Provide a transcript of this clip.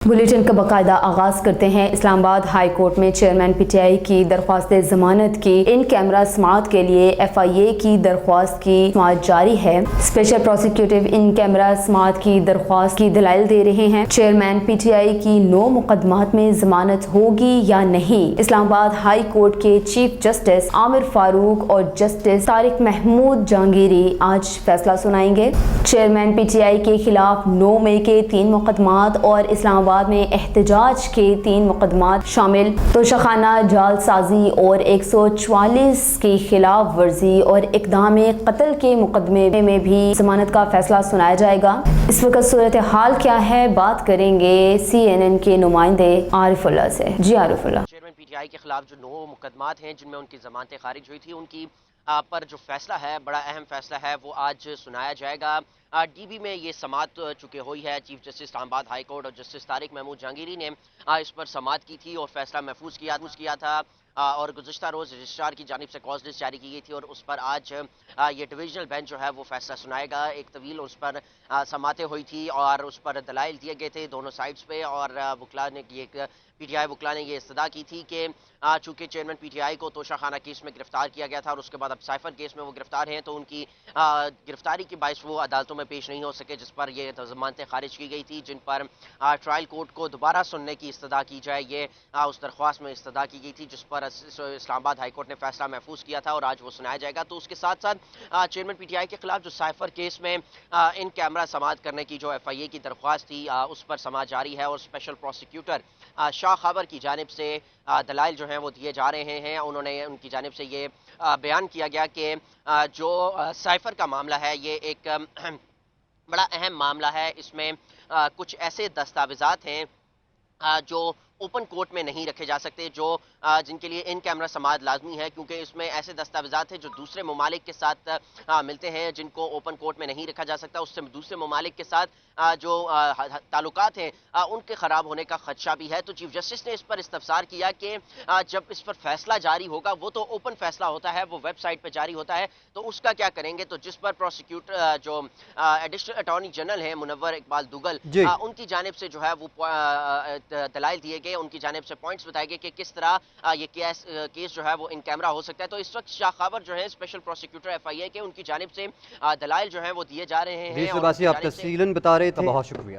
Bulletin का बाकायदा आगाज करते हैं। इस्लामाबाद हाई कोर्ट में चेयरमैन पीटीआई की दरख्वास्त जमानत की इन कैमरा समाअत के लिए एफआईए की दरख्वास्त की समाअत जारी है। स्पेशल प्रोसिक्यूटिव इन कैमरा समाअत की दरख्वास्त की दलाइल दे रहे हैं। चेयरमैन पीटीआई की 9 मुकदमात में जमानत होगी या नहीं। इस्लामाबाद हाई कोर्ट के चीफ जस्टिस आमिर फारूक और जस्टिस तारिक महमूद जहांगीरी आज फैसला सुनाएंगे। चेयरमैन पीटीआई के खिलाफ 9 मई के 3 मुकदमात और इस्लामाबाद में एहतजाज के 3 मुकदमात शामिल तोशाखाना जालसाजी और 144 की खिलाफ वर्जी और इक़दाम कत्ल के मुकदमे में भी जमानत का फैसला सुनाया जाएगा। इस वक्त सूरत हाल क्या है, बात करेंगे CNN के नुमाइंदे आरिफुल्लाह से। जी आरिफुल्लाह। चेयरमैन पीटीआई के खिलाफ जो 9 मुकदमात हैं जिनमें उनकी जमानतें खारिज हुई थी, उनकी पर जो फैसला है, बड़ा अहम फैसला है, वो आज सुनाया जाएगा। डीबी में ये समाअत चुके हुई है। Chief justice Islamabad high court और जस्टिस तारिक महमूद जहांगीरी ने इस पर समाअत की थी और फैसला महफूज किया था और गुज़िश्ता रोज़ रजिस्ट्रार की जानिब से कॉज लिस्ट जारी की गई थी और उस पर आज ये डिवीजनल बेंच जो है वो फैसला सुनाएगा। एक तवील उस पर समातें हुई थी और उस पर दलाइल दिए गए थे दोनों साइड्स पे और वकला ने पीटीआई वकला ने ये इस्तदा की थी कि चूंकि चेयरमैन पीटीआई को तोशाखाना केस में गिरफ्तार किया गया था और उसके बाद अब साइफर केस में वो गिरफ्तार हैं, तो उनकी गिरफ्तारी की बाइस वो अदालतों में पेश नहीं हो सके, जिस पर ये जमानतें खारिज की गई थी, जिन पर ट्रायल कोर्ट को दोबारा सुनने की इस्तदा की जाए, ये उस दरख्वास्त में इस्तदा की गई थी, जिस पर इस्लामाबाद हाई कोर्ट ने फैसला महफूज किया था और आज वो सुनाया जाएगा। तो उसके साथ साथ चेयरमैन पीटीआई के खिलाफ जो साइफर केस में इन कैमरा समाअत करने की जो एफआईए की दरख्वास्त थी, उस पर समाअत जारी है और स्पेशल प्रोसिक्यूटर शाह खबर की जानिब से दलाइल जो हैं वो दिए जा रहे हैं। उनकी जानिब से ये बयान किया गया कि जो साइफर का मामला है, ये एक बड़ा अहम मामला है। इसमें कुछ ऐसे दस्तावेजात हैं जो ओपन कोर्ट में नहीं रखे जा सकते, जो जिनके लिए इन कैमरा समाअत लाजमी है, क्योंकि इसमें ऐसे दस्तावेजात हैं जो दूसरे ममालिक के साथ मिलते हैं, जिनको ओपन कोर्ट में नहीं रखा जा सकता। उससे दूसरे ममालिक के साथ जो ताल्लुकात हैं उनके ख़राब होने का खदशा भी है। तो चीफ जस्टिस ने इस पर इस्तफसार किया कि जब इस पर फैसला जारी होगा, वो तो ओपन फैसला होता है, वो वेबसाइट पर जारी होता है, तो उसका क्या करेंगे। तो जिस पर प्रोसिक्यूटर जो एडिशनल अटॉर्नी जनरल हैं मुनव्वर इकबाल दुगल, उनकी जानिब से जो है वो दलाइल दिए गए, उनकी जानिब से पॉइंट्स बताए गए कि किस तरह ये केस जो है वो इन कैमरा हो सकता है। तो इस वक्त शाह खबर जो है स्पेशल प्रोसिक्यूटर एफआईए के, उनकी जानिब से दलाइल जो है वो दिए जा रहे हैं। आप तफसीलन बता रहे थे, बहुत शुक्रिया।